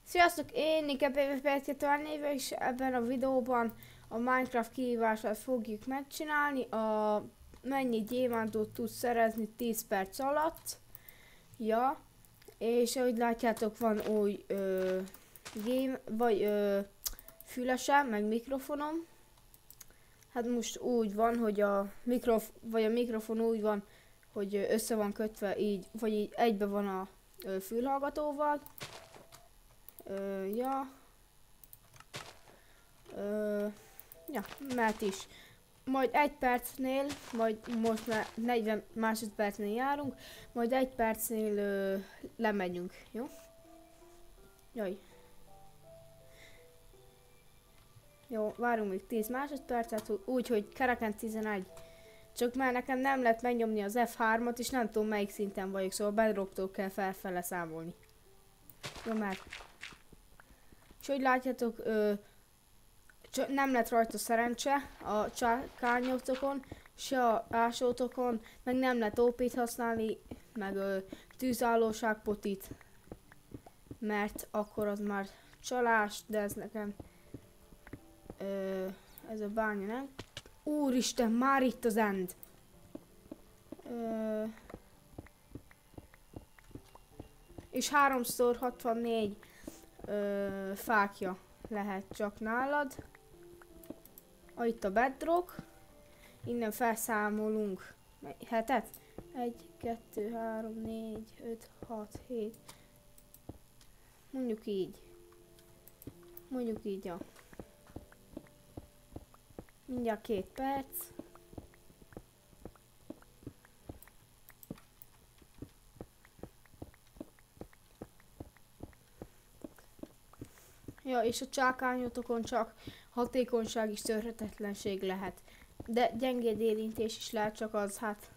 Sziasztok, én Nike PvP2 néven, és ebben a videóban a Minecraft kihívását fogjuk megcsinálni. Mennyi gyémántot tudsz szerezni 10 perc alatt. Ja, és ahogy látjátok, van új fülesem, meg mikrofonom. Hát most úgy van, hogy a mikrofon úgy van, hogy össze van kötve így, vagy így egybe van a fülhallgatóval. Ja, mert is. Majd 1 percnél, majd most már 40 másodpercnél járunk, majd 1 percnél lemegyünk, jó? Jaj. Jó, várunk még 10 másodpercet, úgyhogy kereken 11. Csak már nekem nem lehet megnyomni az F3-at, és nem tudom melyik szinten vagyok, szóval bedrogtól kell felfele számolni. Jó, mert... És hogy látjátok, nem lett rajta szerencse a csákányokon, se a ásótokon, meg nem lehet OP-t használni, meg tűzállóságpotit, mert akkor az már csalás, de ez nekem ez a bánya nem. Úristen, már itt az end! És 3x64 fákja lehet csak nálad. Itt a bedrock. Innen felszámolunk 7-et. 1, 2, 3, 4, 5, 6, 7. Mondjuk így. Ja. Mindjárt 2 perc. Ja, és a csákányotokon csak hatékonyság és törhetetlenség lehet. De gyengéd érintés is lehet, csak az hát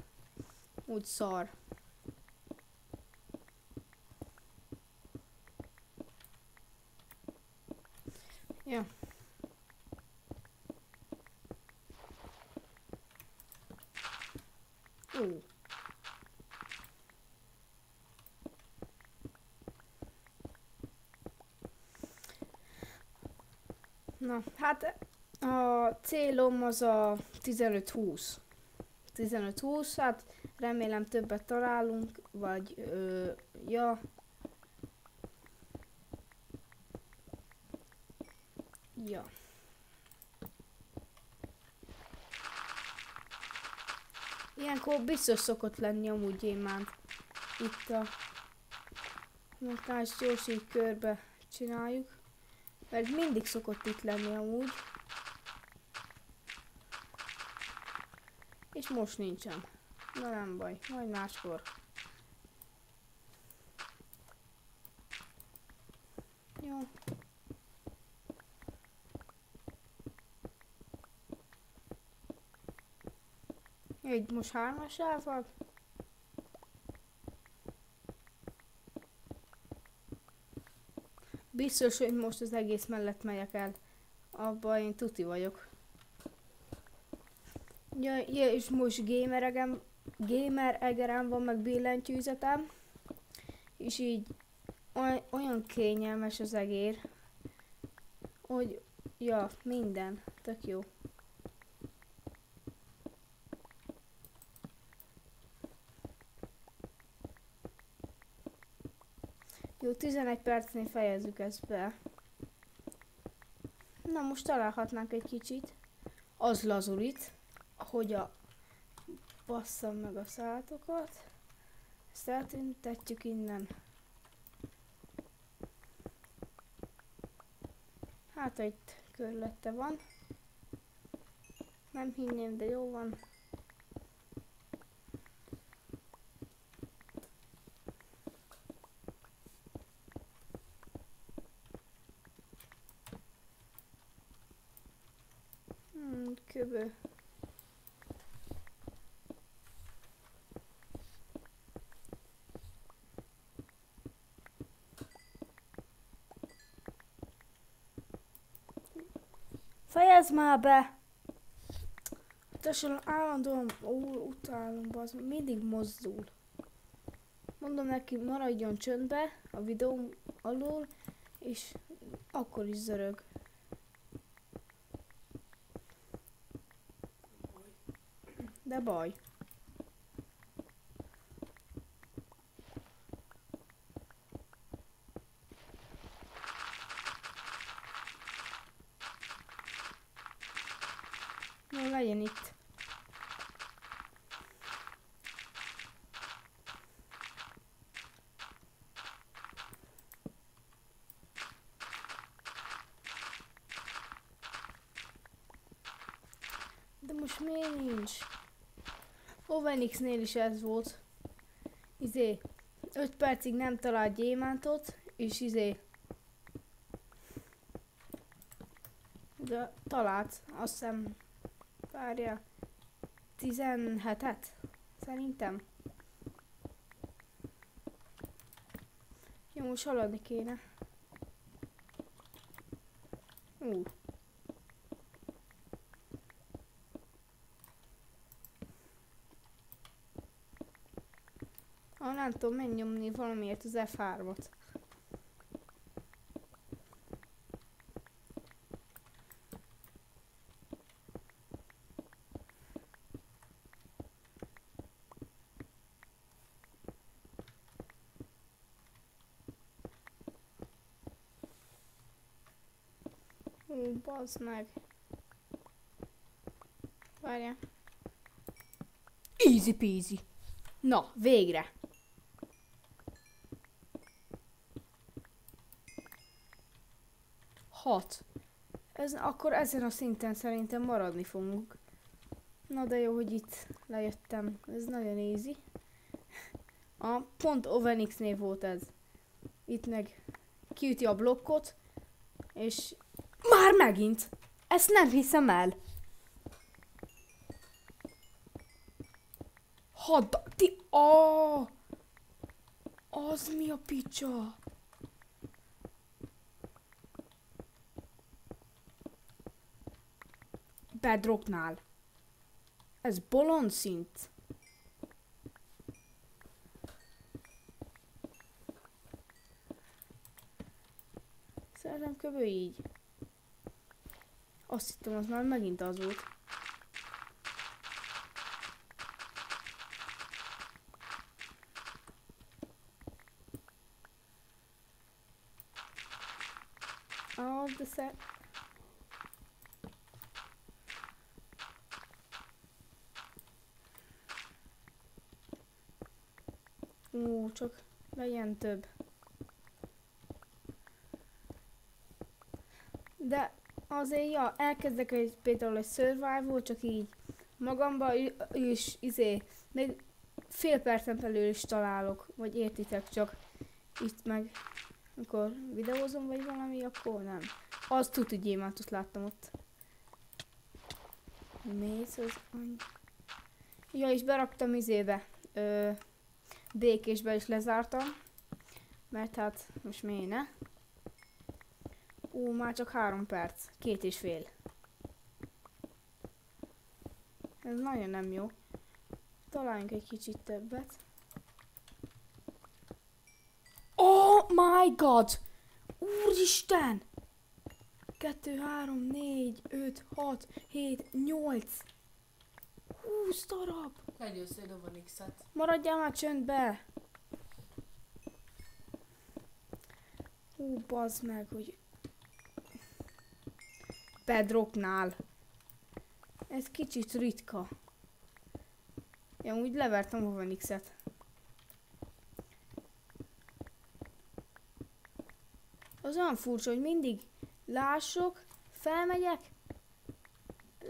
úgy szar. Ja. Na, hát a célom az a 15-20. 15-20, hát remélem többet találunk, vagy ja. Ja. Ilyenkor biztos szokott lenni amúgy gyémánt. Itt a montás gyors így körbe csináljuk. Mert mindig szokott itt lenni amúgy. És most nincsen. Na nem baj, majd máskor. Jó. Így most 3-as elfog. Biztos, hogy most az egész mellett megyek el. Abban én tuti vagyok. Ja, és most gamer egerem van, meg billentyűzetem. És így olyan kényelmes az egér. Hogy, ja, minden. Tök jó. Jó, 11 percnél fejezzük ezt be. Na, most találhatnánk egy kicsit az lazurit, hogy basszam meg a szátokat. Ezt eltüntetjük innen. Hát, itt körülötte van. Nem hinném, de jó van. Köbö. Fejezd már be! Tessék, állandóan utálom, az mindig mozdul. Mondom neki, maradjon csöndbe a videóm alól, És akkor is zörög. De baj. No, legyen itt. De most miért nincs? Ovenixnél is ez volt. 5 percig nem talált gyémántot, és de talált, azt hiszem, várja, 17-et, szerintem. Jó, most haladni kéne. Nem tudom megnyomni valamiért az F3-ot. Bazd meg. Várjál. Easy peasy. Na, végre. Akkor ezen a szinten szerintem maradni fogunk. Na de jó, hogy itt lejöttem. Ez nagyon easy. Pont Ovenixnél volt ez. Itt meg kiüti a blokkot, és már megint! Ezt nem hiszem el! Az mi a picsa? Bedrocknál. Ez bolond szint. Szerintem kb. Így. Azt hittem, az már megint az volt. De csak legyen több. De azért, ja, elkezdek például egy survival, csak így magamba, és még fél percen belül is találok, vagy értitek, csak itt meg, amikor videózom, vagy valami, akkor nem. Az tuti gyémántot láttam ott. Mész az annyi. Ja, és beraktam békésbe is lezártam. Mert hát, most miért ne? Már csak 3 perc. 2,5. Ez nagyon nem jó. Találjunk egy kicsit többet. Oh my god! Úristen! 2, 3, 4, 5, 6, 7, 8. 20 darab! Legyőztél Ovenixet. Maradjál már csöndbe! Bazd meg, hogy... Bedrocknál. Ez kicsit ritka. Én úgy levertem Ovenixet. Az olyan furcsa, hogy mindig lássok, felmegyek,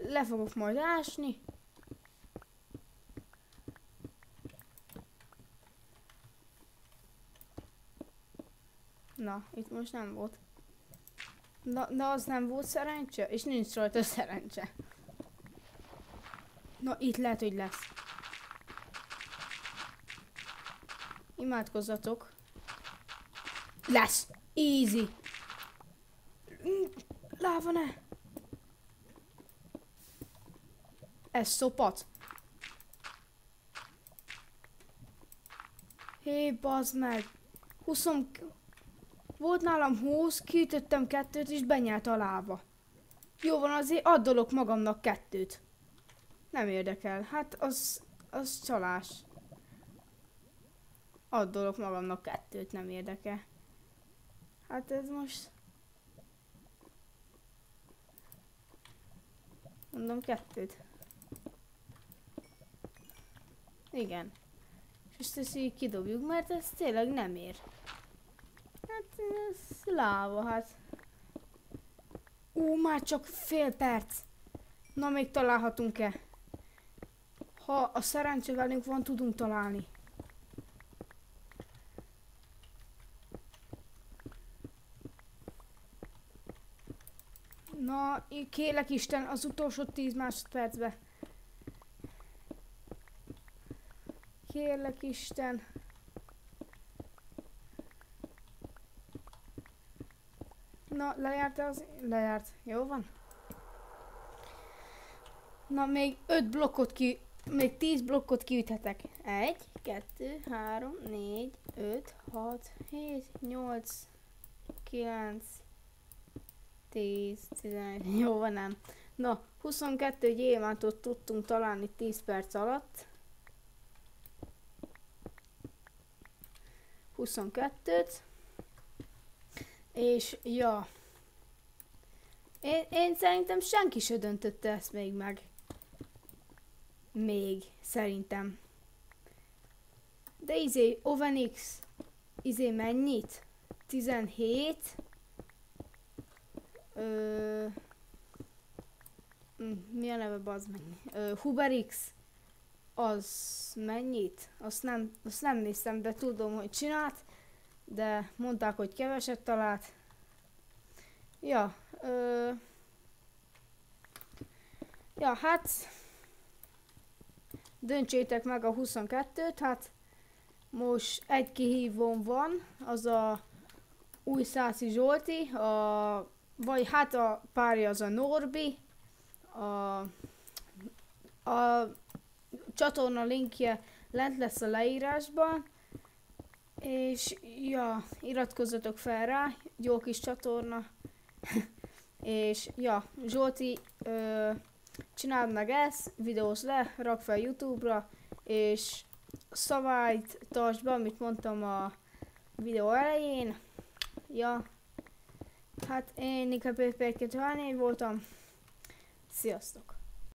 le fogok majd ásni. Na, itt most nem volt. De az nem volt szerencse, és nincs rajta szerencse. Na, itt lehet, hogy lesz. Imádkozzatok. Lesz! Easy! Láva ne! Ez szopat. Hé, bazd meg! 20... Volt nálam 20, kiütöttem 2-t és benyelt a lába. Jó van, azért addolok magamnak 2-t. Nem érdekel, hát az csalás. Addolok magamnak 2-t, nem érdekel. Hát ez most... Mondom 2-t. Igen. És ezt így kidobjuk, mert ez tényleg nem ér. Hát ez láva, hát. Már csak fél perc. Na, még találhatunk-e? Ha a szerencse velünk van, tudunk találni. Na, kérlek Isten, az utolsó 10 másodpercbe. Kérlek Isten. Na, lejárt az? Lejárt. Jó van? Na, még 5 blokkot még 10 blokkot kiüthetek. 1, 2, 3, 4, 5, 6, 7, 8, 9, 10, 11. Jó van, nem. Na, 22 gyémántot tudtunk találni 10 perc alatt. 22-t. És ja. Én szerintem senki se döntötte ezt még meg. Még, szerintem. De Ovenix, mennyit? 17. Mi a neve, bazd meg? Huberix, az mennyit? Azt nem néztem, de tudom, hogy csinált. De mondták, hogy keveset talált. Ja, ja, hát döntsétek meg a 22-t, hát most egy kihívón van, az a Újszászi Zsolti, vagy hát a párja az a Norbi, a csatorna linkje lent lesz a leírásban, és ja, iratkozzatok fel rá, jó kis csatorna. És ja, Zsolti, csináld meg ezt, videóz le, rak fel YouTube-ra, és szabályt tartsd be, amit mondtam a videó elején. Ja, hát én Nika P2 voltam. Sziasztok!